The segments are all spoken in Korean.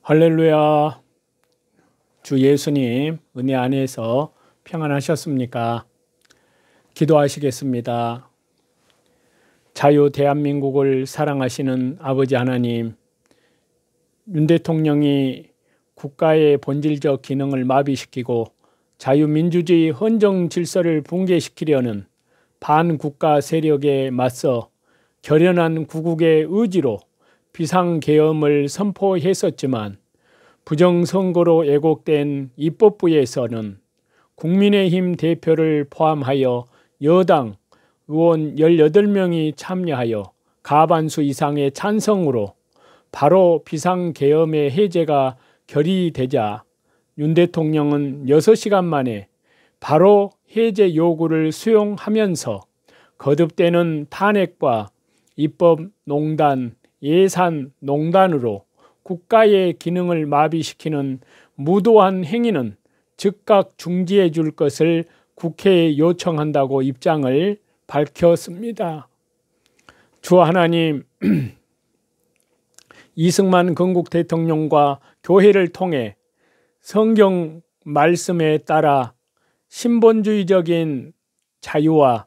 할렐루야. 주 예수님 은혜 안에서 평안하셨습니까? 기도하시겠습니다. 자유 대한민국을 사랑하시는 아버지 하나님, 윤 대통령이 국가의 본질적 기능을 마비시키고 자유민주주의 헌정 질서를 붕괴시키려는 반국가 세력에 맞서 결연한 구국의 의지로 비상계엄을 선포했었지만 부정선거로 애곡된 입법부에서는 국민의힘 대표를 포함하여 여당 의원 18명이 참여하여 과반수 이상의 찬성으로 바로 비상계엄의 해제가 결의되자 윤 대통령은 6시간 만에 바로 해제 요구를 수용하면서 거듭되는 탄핵과 입법농단, 예산농단으로 국가의 기능을 마비시키는 무도한 행위는 즉각 중지해 줄 것을 국회에 요청한다고 입장을 밝혔습니다. 주 하나님, 이승만 건국 대통령과 교회를 통해 성경 말씀에 따라 신본주의적인 자유와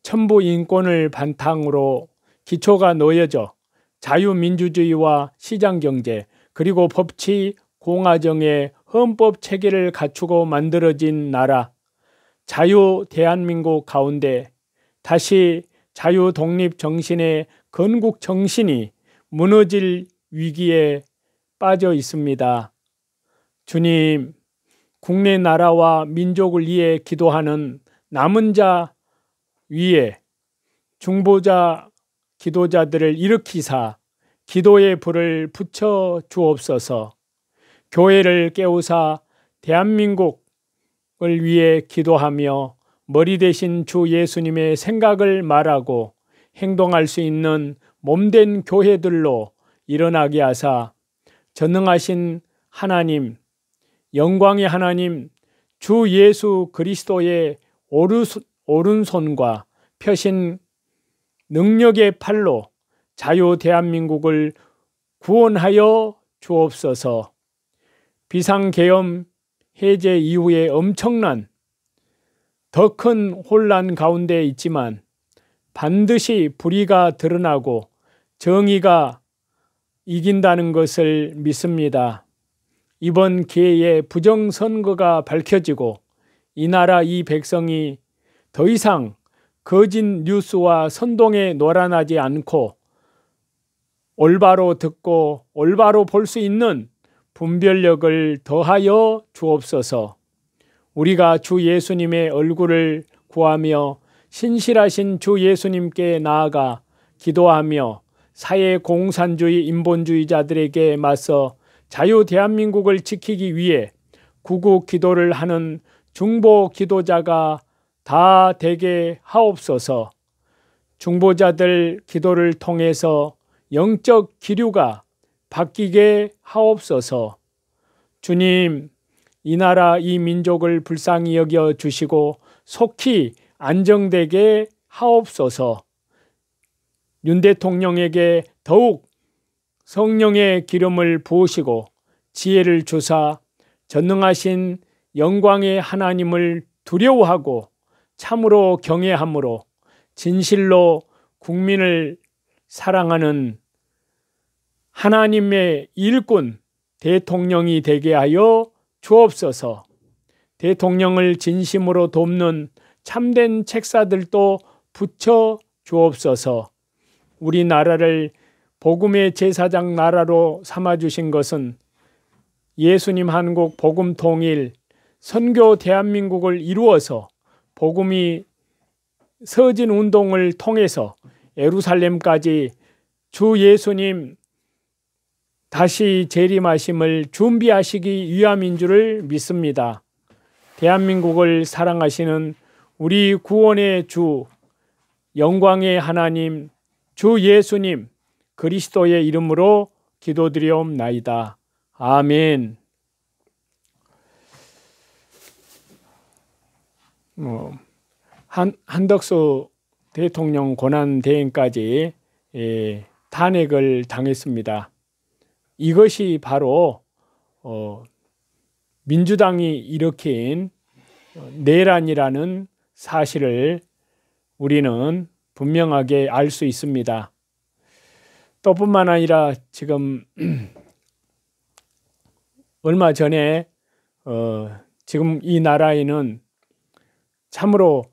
천부 인권을 바탕으로 기초가 놓여져 자유민주주의와 시장경제 그리고 법치 공화정의 헌법 체계를 갖추고 만들어진 나라 자유 대한민국 가운데 다시 자유 독립 정신의 건국 정신이 무너질 위기에 빠져 있습니다. 주님, 국내 나라와 민족을 위해 기도하는 남은 자 위에 중보자 기도자들을 일으키사 기도의 불을 붙여 주옵소서. 교회를 깨우사 대한민국을 위해 기도하며 머리 대신 주 예수님의 생각을 말하고 행동할 수 있는 몸된 교회들로 일어나게 하사 전능하신 하나님, 영광의 하나님, 주 예수 그리스도의 오른손과 펴신 능력의 팔로 자유 대한민국을 구원하여 주옵소서. 비상계엄 해제 이후에 엄청난 더 큰 혼란 가운데 있지만 반드시 불의가 드러나고 정의가 이긴다는 것을 믿습니다. 이번 기회에 부정선거가 밝혀지고 이 나라 이 백성이 더 이상 거짓 뉴스와 선동에 놀아나지 않고 올바로 듣고 올바로 볼 수 있는 분별력을 더하여 주옵소서. 우리가 주 예수님의 얼굴을 구하며 신실하신 주 예수님께 나아가 기도하며 사회공산주의 인본주의자들에게 맞서 자유 대한민국을 지키기 위해 구국 기도를 하는 중보 기도자가 다 되게 하옵소서. 중보자들 기도를 통해서 영적 기류가 바뀌게 하옵소서. 주님, 이 나라 이 민족을 불쌍히 여겨 주시고 속히 안정되게 하옵소서. 윤 대통령에게 더욱 성령의 기름을 부으시고 지혜를 주사 전능하신 영광의 하나님을 두려워하고 참으로 경외함으로 진실로 국민을 사랑하는 하나님의 일꾼 대통령이 되게 하여 주옵소서. 대통령을 진심으로 돕는 참된 책사들도 붙여 주옵소서. 우리나라를 복음의 제사장 나라로 삼아주신 것은 예수님 한국 복음 통일 선교 대한민국을 이루어서 복음이 서진 운동을 통해서 예루살렘까지 주 예수님 다시 재림하심을 준비하시기 위함인 줄을 믿습니다. 대한민국을 사랑하시는 우리 구원의 주, 영광의 하나님, 주 예수님 그리스도의 이름으로 기도드리옵나이다. 아멘. 한덕수 대통령 권한대행까지 탄핵을 당했습니다. 이것이 바로 민주당이 일으킨 내란이라는 사실을 우리는 분명하게 알 수 있습니다. 또 뿐만 아니라 지금 얼마 전에 지금 이 나라에는 참으로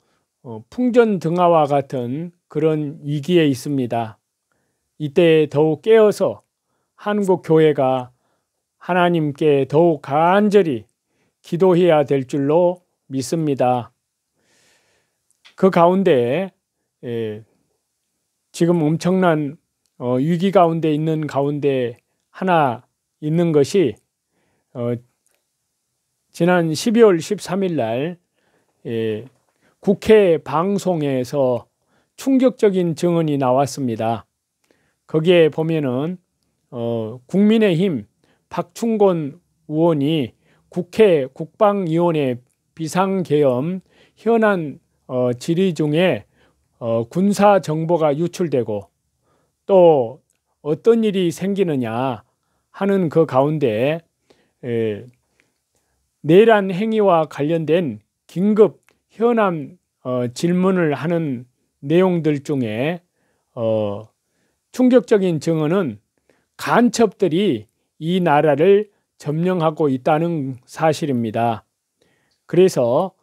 풍전등화와 같은 그런 위기에 있습니다. 이때 더욱 깨어서 한국 교회가 하나님께 더욱 간절히 기도해야 될 줄로 믿습니다. 그 가운데 지금 엄청난 위기 가운데 있는 가운데 하나 있는 것이 지난 12월 13일 날 국회 방송에서 충격적인 증언이 나왔습니다. 거기에 보면은 국민의힘 박충곤 의원이 국회 국방위원회 비상계엄 현안 질의 중에 군사 정보가 유출되고 또 어떤 일이 생기느냐 하는 그 가운데 내란 행위와 관련된 긴급 현안 질문을 하는 내용들 중에 충격적인 증언은 간첩들이 이 나라를 점령하고 있다는 사실입니다. 그래서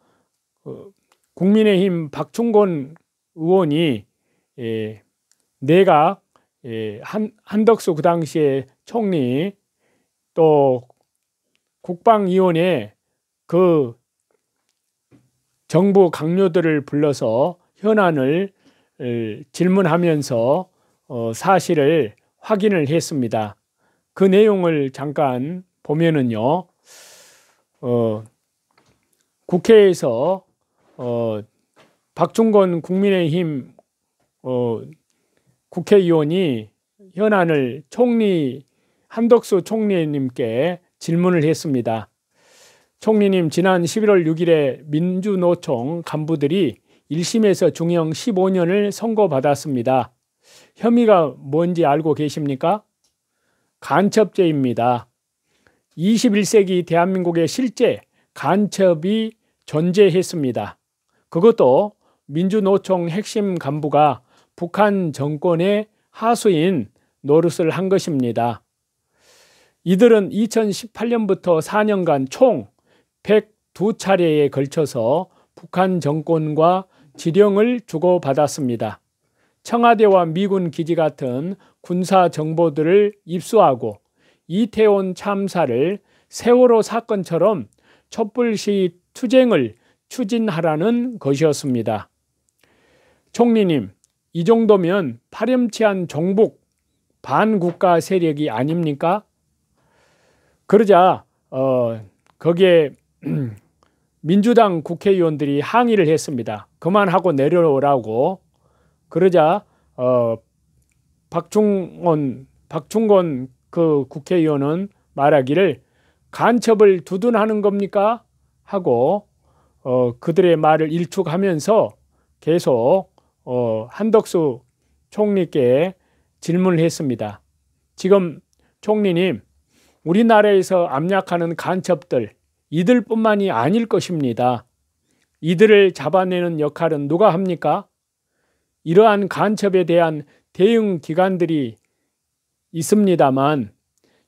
국민의힘 박충곤 의원이 내각 한덕수 그 당시에 총리 또 국방위원회 그 정부 강요들을 불러서 현안을 질문하면서 사실을 확인을 했습니다. 그 내용을 잠깐 보면은요, 국회에서 박충곤 국민의힘 국회의원이 현안을 한덕수 총리님께 질문을 했습니다. 총리님, 지난 11월 6일에 민주노총 간부들이 1심에서 중형 15년을 선고받았습니다. 혐의가 뭔지 알고 계십니까? 간첩죄입니다. 21세기 대한민국에 실제 간첩이 존재했습니다. 그것도 민주노총 핵심 간부가 북한 정권의 하수인 노릇을 한 것입니다. 이들은 2018년부터 4년간 총 102차례에 걸쳐서 북한 정권과 지령을 주고받았습니다. 청와대와 미군 기지 같은 군사 정보들을 입수하고 이태원 참사를 세월호 사건처럼 촛불시위 투쟁을 추진하라는 것이었습니다. 총리님, 이 정도면 파렴치한 종북 반국가 세력이 아닙니까? 그러자 거기에 민주당 국회의원들이 항의를 했습니다. 그만하고 내려오라고. 그러자 박충곤 그 국회의원은 말하기를 간첩을 두둔하는 겁니까? 하고 그들의 말을 일축하면서 계속 한덕수 총리께 질문을 했습니다. 지금 총리님, 우리나라에서 압력하는 간첩들 이들뿐만이 아닐 것입니다. 이들을 잡아내는 역할은 누가 합니까? 이러한 간첩에 대한 대응 기관들이 있습니다만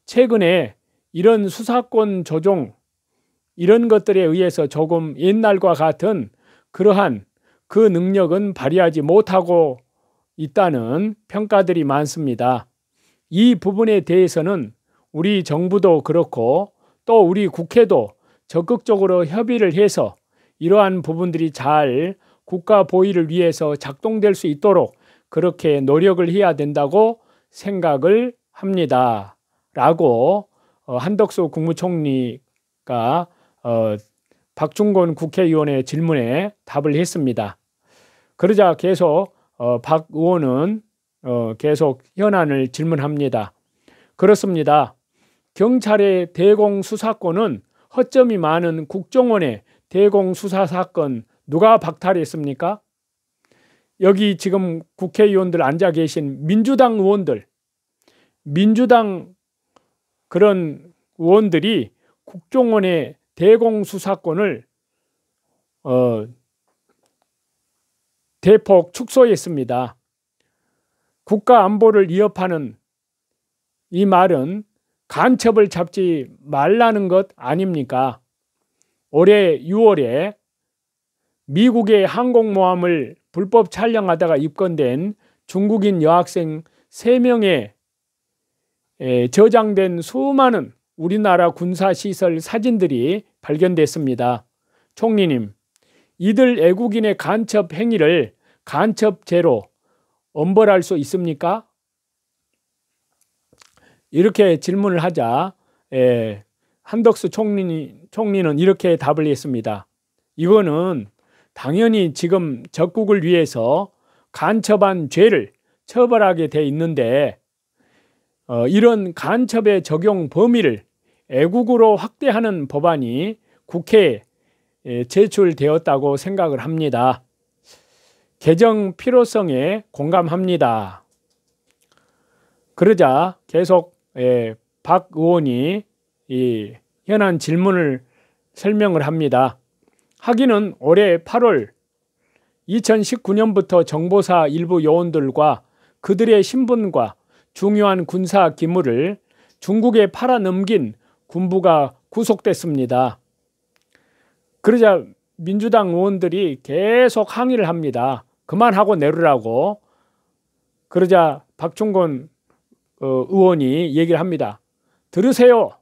최근에 이런 수사권 조종 이런 것들에 의해서 조금 옛날과 같은 그러한 그 능력은 발휘하지 못하고 있다는 평가들이 많습니다. 이 부분에 대해서는 우리 정부도 그렇고 또 우리 국회도 적극적으로 협의를 해서 이러한 부분들이 잘 국가 보위를 위해서 작동될 수 있도록 그렇게 노력을 해야 된다고 생각을 합니다. 라고 한덕수 국무총리가 박충곤 국회의원의 질문에 답을 했습니다. 그러자 계속 박 의원은 계속 현안을 질문합니다. 그렇습니다. 경찰의 대공수사권은 허점이 많은 국정원의 대공수사사건 누가 박탈했습니까? 여기 지금 국회의원들 앉아 계신 민주당 의원들, 민주당 그런 의원들이 국정원의 대공수사권을 대폭 축소했습니다. 국가 안보를 위협하는 이 말은 간첩을 잡지 말라는 것 아닙니까? 올해 6월에 미국의 항공모함을 불법 촬영하다가 입건된 중국인 여학생 3명의 저장된 수많은 우리나라 군사시설 사진들이 발견됐습니다. 총리님, 이들 애국인의 간첩 행위를 간첩죄로 엄벌할 수 있습니까? 이렇게 질문을 하자 한덕수 총리는 이렇게 답을 했습니다. 이거는 당연히 지금 적국을 위해서 간첩한 죄를 처벌하게 돼 있는데 이런 간첩의 적용 범위를 애국으로 확대하는 법안이 국회에 제출되었다고 생각을 합니다. 개정 필요성에 공감합니다. 그러자 계속 박 의원이 이 현안 질문을 설명을 합니다. 하기는 올해 8월 2019년부터 정보사 일부 요원들과 그들의 신분과 중요한 군사 기물을 중국에 팔아넘긴 군부가 구속됐습니다. 그러자 민주당 의원들이 계속 항의를 합니다. 그만하고 내놓으라고. 그러자 박충건 의원이 얘기를 합니다. 들으세요.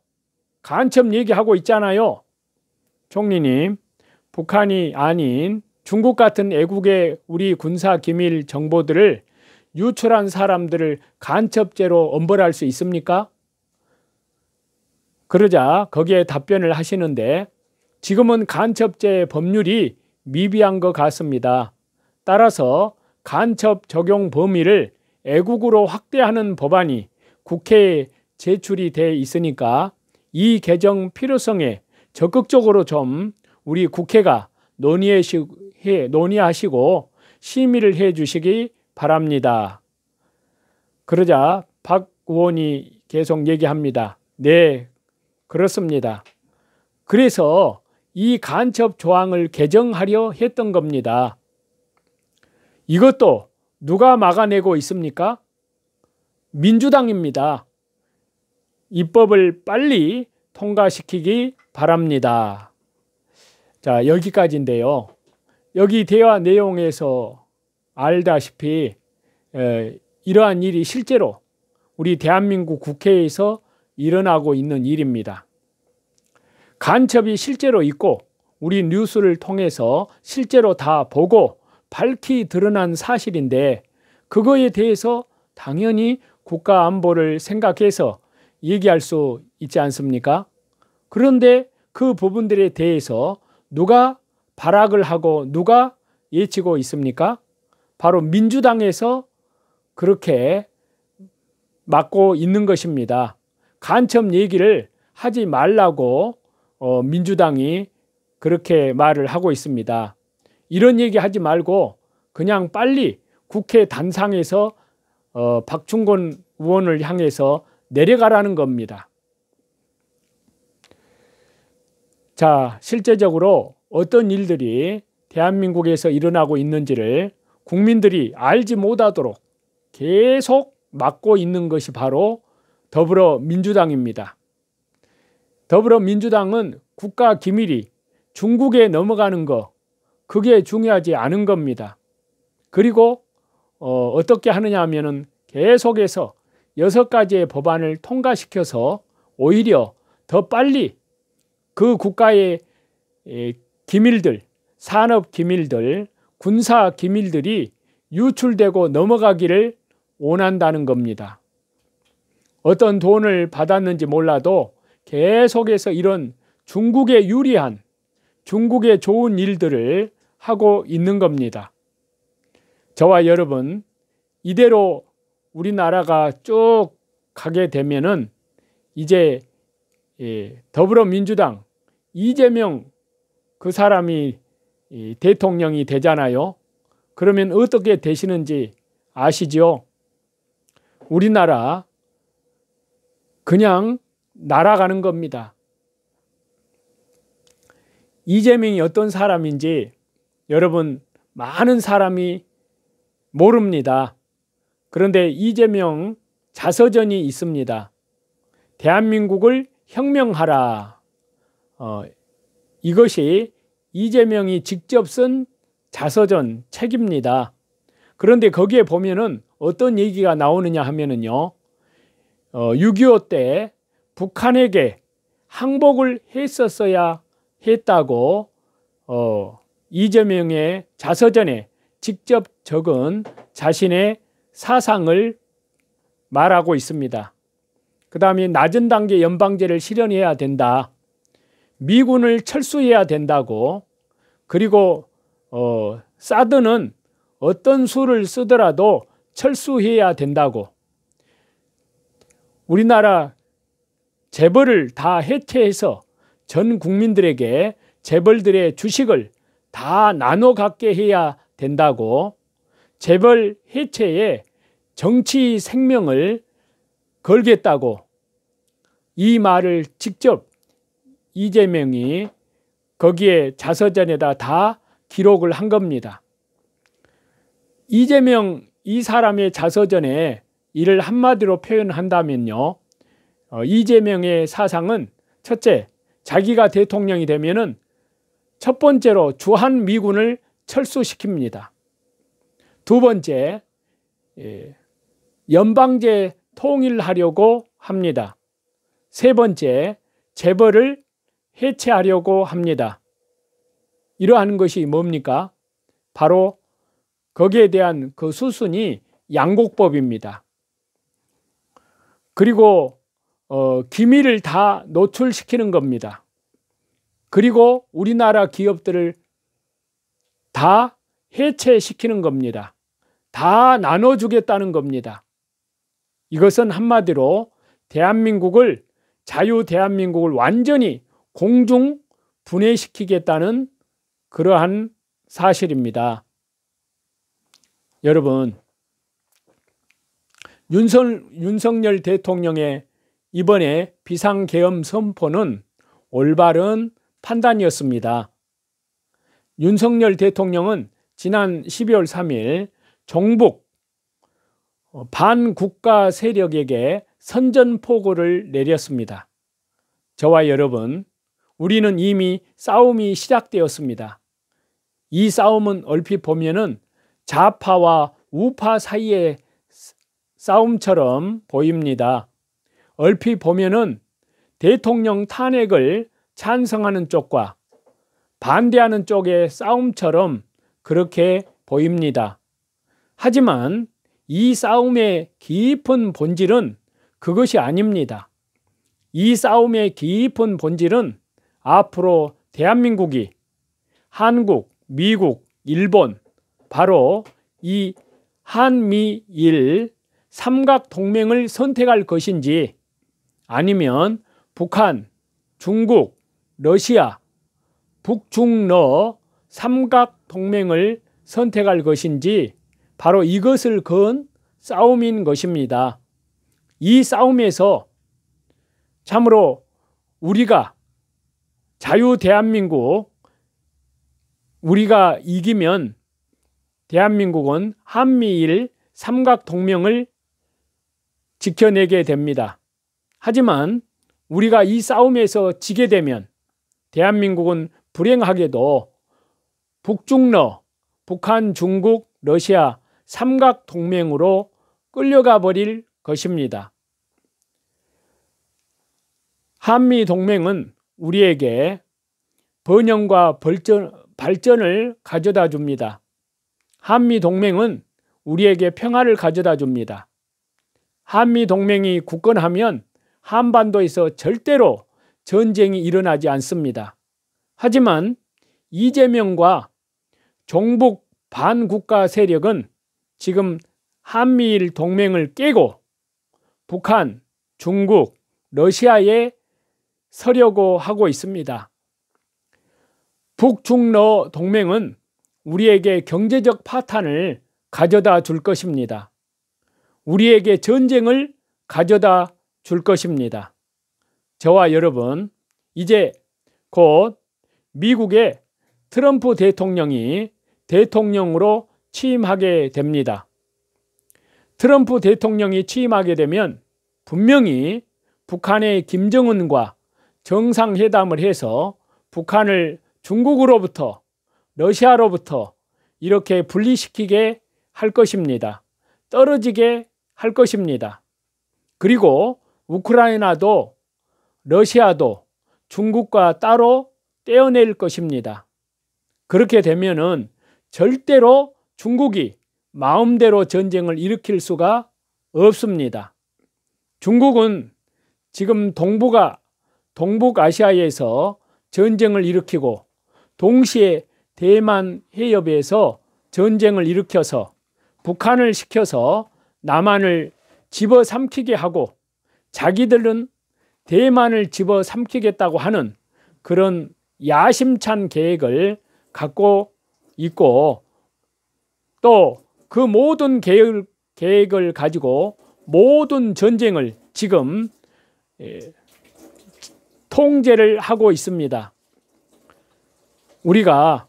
간첩 얘기하고 있잖아요. 총리님, 북한이 아닌 중국 같은 애국의 우리 군사 기밀 정보들을 유출한 사람들을 간첩죄로 엄벌할 수 있습니까? 그러자 거기에 답변을 하시는데 지금은 간첩죄 법률이 미비한 것 같습니다. 따라서 간첩 적용 범위를 애국으로 확대하는 법안이 국회에 제출이 돼 있으니까 이 개정 필요성에 적극적으로 좀 우리 국회가 논의하시고 심의를 해 주시기 바랍니다. 그러자 박 의원이 계속 얘기합니다. 네, 그렇습니다. 그래서 이 간첩 조항을 개정하려 했던 겁니다. 이것도 누가 막아내고 있습니까? 민주당입니다. 입법을 빨리 통과시키기 바랍니다. 자, 여기까지인데요. 여기 대화 내용에서 알다시피 이러한 일이 실제로 우리 대한민국 국회에서 일어나고 있는 일입니다. 간첩이 실제로 있고 우리 뉴스를 통해서 실제로 다 보고 밝히 드러난 사실인데 그거에 대해서 당연히 국가 안보를 생각해서 얘기할 수 있지 않습니까? 그런데 그 부분들에 대해서 누가 발악을 하고 누가 예치고 있습니까? 바로 민주당에서 그렇게 막고 있는 것입니다. 간첩 얘기를 하지 말라고 민주당이 그렇게 말을 하고 있습니다. 이런 얘기 하지 말고 그냥 빨리 국회 단상에서 박충건 의원을 향해서 내려가라는 겁니다. 자, 실제적으로 어떤 일들이 대한민국에서 일어나고 있는지를 국민들이 알지 못하도록 계속 막고 있는 것이 바로 더불어민주당입니다. 더불어민주당은 국가 기밀이 중국에 넘어가는 거, 그게 중요하지 않은 겁니다. 그리고 어떻게 하느냐 하면은 계속해서 6가지의 법안을 통과시켜서 오히려 더 빨리 그 국가의 기밀들, 산업 기밀들, 군사 기밀들이 유출되고 넘어가기를 원한다는 겁니다. 어떤 돈을 받았는지 몰라도 계속해서 이런 중국에 유리한, 중국에 좋은 일들을 하고 있는 겁니다. 저와 여러분, 이대로 우리나라가 쭉 가게 되면은 이제 더불어민주당 이재명 그 사람이 대통령이 되잖아요. 그러면 어떻게 되시는지 아시죠? 우리나라 그냥 날아가는 겁니다. 이재명이 어떤 사람인지 여러분 많은 사람이 모릅니다. 그런데 이재명 자서전이 있습니다. 대한민국을 혁명하라. 이것이 이재명이 직접 쓴 자서전 책입니다. 그런데 거기에 보면은 어떤 얘기가 나오느냐 하면은요, 6.25 때 북한에게 항복을 했었어야 했다고 이재명의 자서전에 직접 적은 자신의 사상을 말하고 있습니다. 그 다음에 낮은 단계 연방제를 실현해야 된다. 미군을 철수해야 된다고. 그리고 사드는 어떤 수를 쓰더라도 철수해야 된다고. 우리나라 재벌을 다 해체해서 전 국민들에게 재벌들의 주식을 다 나눠 갖게 해야 된다고. 재벌 해체에 정치 생명을 걸겠다고. 이 말을 직접 이재명이 거기에 자서전에다 다 기록을 한 겁니다. 이재명 이 사람의 자서전에 이를 한마디로 표현한다면요, 이재명의 사상은 첫째, 자기가 대통령이 되면은 첫 번째로 주한미군을 철수시킵니다. 두 번째, 연방제 통일하려고 합니다. 세 번째, 재벌을 해체하려고 합니다. 이러한 것이 뭡니까? 바로 거기에 대한 그 수순이 양곡법입니다. 그리고 기밀을 다 노출시키는 겁니다. 그리고 우리나라 기업들을 다 해체시키는 겁니다. 다 나눠주겠다는 겁니다. 이것은 한마디로 대한민국을, 자유 대한민국을 완전히 공중 분해시키겠다는 그러한 사실입니다. 여러분, 윤석열 대통령의 이번에 비상계엄 선포는 올바른 판단이었습니다. 윤석열 대통령은 지난 12월 3일 종북 반국가 세력에게 선전포고를 내렸습니다. 저와 여러분, 우리는 이미 싸움이 시작되었습니다. 이 싸움은 얼핏 보면은 좌파와 우파 사이의 싸움처럼 보입니다. 얼핏 보면은 대통령 탄핵을 찬성하는 쪽과 반대하는 쪽의 싸움처럼 그렇게 보입니다. 하지만 이 싸움의 깊은 본질은 그것이 아닙니다. 이 싸움의 깊은 본질은 앞으로 대한민국이 한국, 미국, 일본, 바로 이 한미일 삼각동맹을 선택할 것인지, 아니면 북한, 중국, 러시아, 북중러 삼각동맹을 선택할 것인지, 바로 이것을 건 싸움인 것입니다. 이 싸움에서 참으로 우리가 자유 대한민국, 우리가 이기면 대한민국은 한미일 삼각동맹을 지켜내게 됩니다. 하지만 우리가 이 싸움에서 지게 되면 대한민국은 불행하게도 북중러, 북한, 중국, 러시아 삼각동맹으로 끌려가 버릴 것입니다. 한미동맹은 우리에게 번영과 발전을 가져다 줍니다. 한미동맹은 우리에게 평화를 가져다 줍니다. 한미동맹이 굳건하면 한반도에서 절대로 전쟁이 일어나지 않습니다. 하지만 이재명과 종북 반국가 세력은 지금 한미일 동맹을 깨고 북한, 중국, 러시아에 서려고 하고 있습니다. 북중러 동맹은 우리에게 경제적 파탄을 가져다 줄 것입니다. 우리에게 전쟁을 가져다 줄 것입니다. 저와 여러분, 이제 곧 미국의 트럼프 대통령이 대통령으로 취임하게 됩니다. 트럼프 대통령이 취임하게 되면 분명히 북한의 김정은과 정상회담을 해서 북한을 중국으로부터, 러시아로부터 이렇게 분리시키게 할 것입니다. 떨어지게 할 것입니다. 그리고 우크라이나도 러시아도 중국과 따로 떼어낼 것입니다. 그렇게 되면은 절대로 중국이 마음대로 전쟁을 일으킬 수가 없습니다. 중국은 지금 동북아시아에서 전쟁을 일으키고 동시에 대만 해협에서 전쟁을 일으켜서 북한을 시켜서 남한을 집어삼키게 하고 자기들은 대만을 집어삼키겠다고 하는 그런 야심찬 계획을 갖고 있고, 또 그 모든 계획을 가지고 모든 전쟁을 지금 통제를 하고 있습니다. 우리가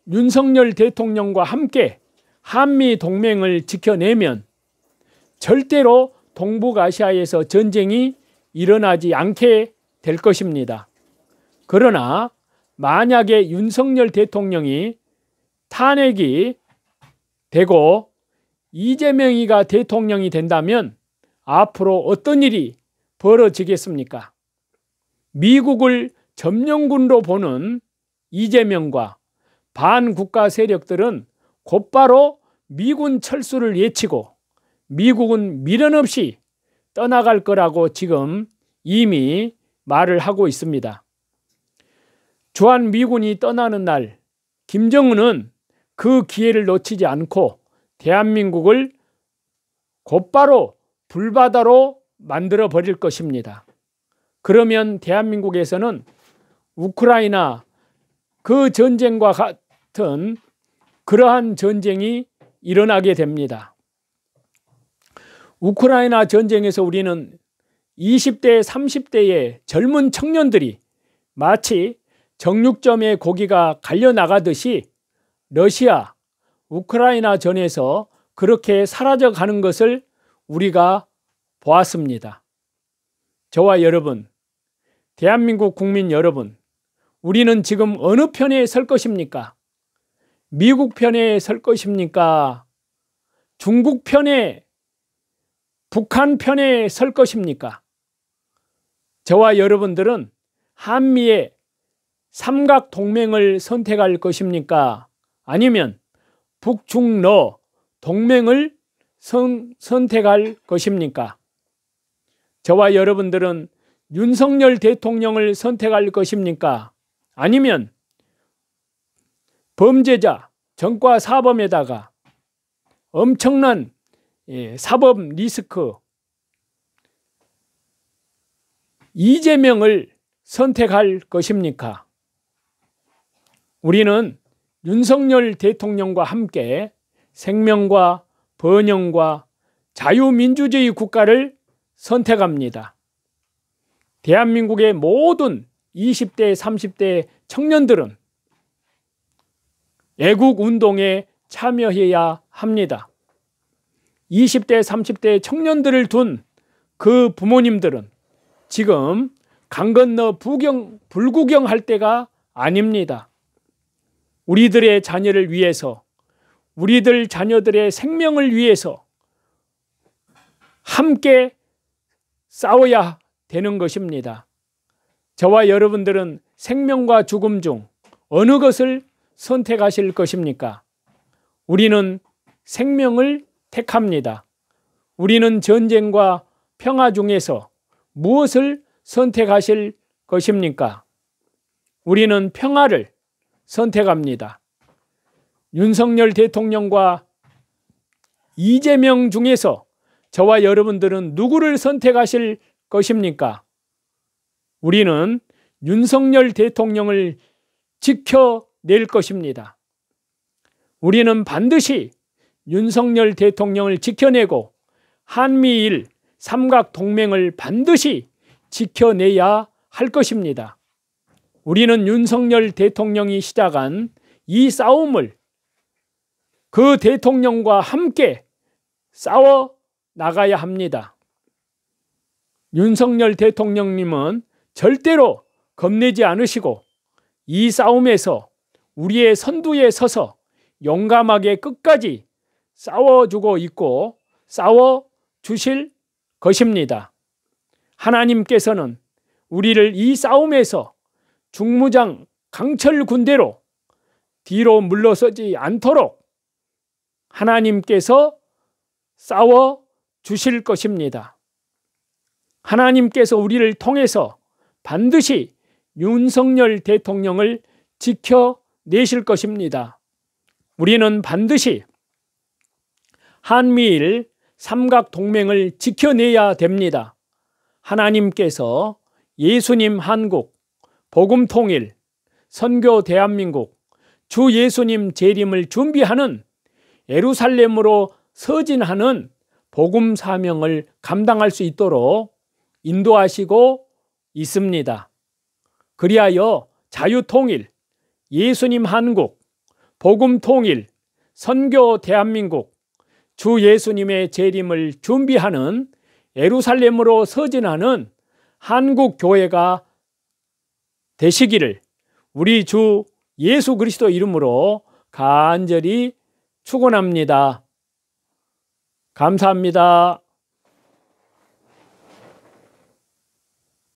윤석열 대통령과 함께 한미 동맹을 지켜내면 절대로 동북아시아에서 전쟁이 일어나지 않게 될 것입니다. 그러나 만약에 윤석열 대통령이 탄핵이 되고 이재명이가 대통령이 된다면 앞으로 어떤 일이 벌어지겠습니까? 미국을 점령군으로 보는 이재명과 반국가 세력들은 곧바로 미군 철수를 외치고 미국은 미련 없이 떠나갈 거라고 지금 이미 말을 하고 있습니다. 주한미군이 떠나는 날 김정은은 그 기회를 놓치지 않고 대한민국을 곧바로 불바다로 만들어 버릴 것입니다. 그러면 대한민국에서는 우크라이나 그 전쟁과 같은 그러한 전쟁이 일어나게 됩니다. 우크라이나 전쟁에서 우리는 20대, 30대의 젊은 청년들이 마치 정육점에 고기가 갈려나가듯이 러시아, 우크라이나 전에서 그렇게 사라져가는 것을 우리가 보았습니다. 저와 여러분, 대한민국 국민 여러분, 우리는 지금 어느 편에 설 것입니까? 미국 편에 설 것입니까? 중국 편에, 북한 편에 설 것입니까? 저와 여러분들은 한미의 삼각 동맹을 선택할 것입니까? 아니면 북중러 동맹을 선택할 것입니까? 저와 여러분들은 윤석열 대통령을 선택할 것입니까? 아니면 범죄자, 전과 사범에다가 엄청난 사법 리스크 이재명을 선택할 것입니까? 우리는 윤석열 대통령과 함께 생명과 번영과 자유민주주의 국가를 선택합니다. 대한민국의 모든 20대, 30대 청년들은 애국운동에 참여해야 합니다. 20대, 30대 청년들을 둔 그 부모님들은 지금 강 건너 불구경할 때가 아닙니다. 우리들의 자녀를 위해서, 우리들 자녀들의 생명을 위해서 함께 싸워야 되는 것입니다. 저와 여러분들은 생명과 죽음 중 어느 것을 선택하실 것입니까? 우리는 생명을 택합니다. 우리는 전쟁과 평화 중에서 무엇을 선택하실 것입니까? 우리는 평화를 선택합니다. 윤석열 대통령과 이재명 중에서 저와 여러분들은 누구를 선택하실 것입니까? 우리는 윤석열 대통령을 지켜낼 것입니다. 우리는 반드시 윤석열 대통령을 지켜내고 한미일 삼각 동맹을 반드시 지켜내야 할 것입니다. 우리는 윤석열 대통령이 시작한 이 싸움을 그 대통령과 함께 싸워 나가야 합니다. 윤석열 대통령님은 절대로 겁내지 않으시고 이 싸움에서 우리의 선두에 서서 용감하게 끝까지 싸워주고 있고 싸워주실 것입니다. 하나님께서는 우리를 이 싸움에서 중무장 강철 군대로 뒤로 물러서지 않도록 하나님께서 싸워주실 것입니다. 하나님께서 우리를 통해서 반드시 윤석열 대통령을 지켜내실 것입니다. 우리는 반드시 한미일 삼각동맹을 지켜내야 됩니다. 하나님께서 예수님 한국, 복음 통일, 선교 대한민국, 주 예수님 재림을 준비하는 예루살렘으로 서진하는 복음 사명을 감당할 수 있도록 인도하시고 있습니다. 그리하여 자유통일, 예수님 한국, 복음 통일, 선교 대한민국, 주 예수님의 재림을 준비하는 예루살렘으로 서진하는 한국 교회가 되시기를 우리 주 예수 그리스도 이름으로 간절히 축원합니다. 감사합니다.